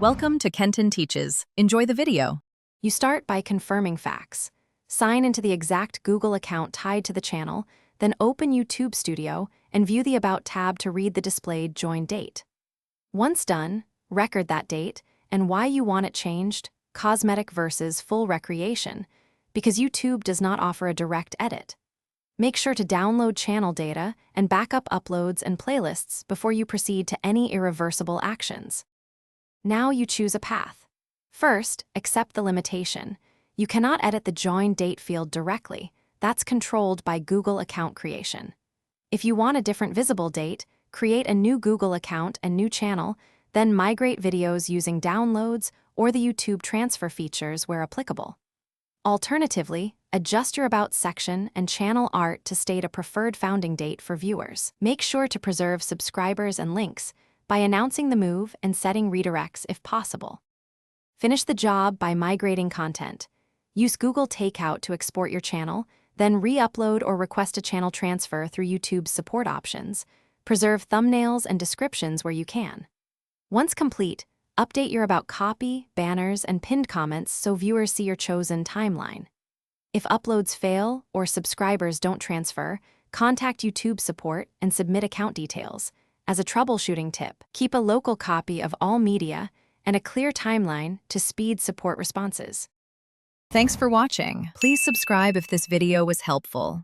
Welcome to Kenton Teaches. Enjoy the video. You start by confirming facts. Sign into the exact Google account tied to the channel, then open YouTube Studio and view the About tab to read the displayed join date. Once done, record that date and why you want it changed, cosmetic versus full recreation, because YouTube does not offer a direct edit. Make sure to download channel data and backup uploads and playlists before you proceed to any irreversible actions. Now you choose a path. First, accept the limitation. You cannot edit the join date field directly. That's controlled by Google account creation. If you want a different visible date, create a new Google account and new channel, then migrate videos using downloads or the YouTube transfer features where applicable. Alternatively, adjust your About section and channel art to state a preferred founding date for viewers. Make sure to preserve subscribers and links by announcing the move and setting redirects if possible. Finish the job by migrating content. Use Google Takeout to export your channel, then re-upload or request a channel transfer through YouTube's support options. Preserve thumbnails and descriptions where you can. Once complete, update your About copy, banners, and pinned comments so viewers see your chosen timeline. If uploads fail or subscribers don't transfer, contact YouTube support and submit account details. As a troubleshooting tip, keep a local copy of all media and a clear timeline to speed support responses. Thanks for watching. Please subscribe if this video was helpful.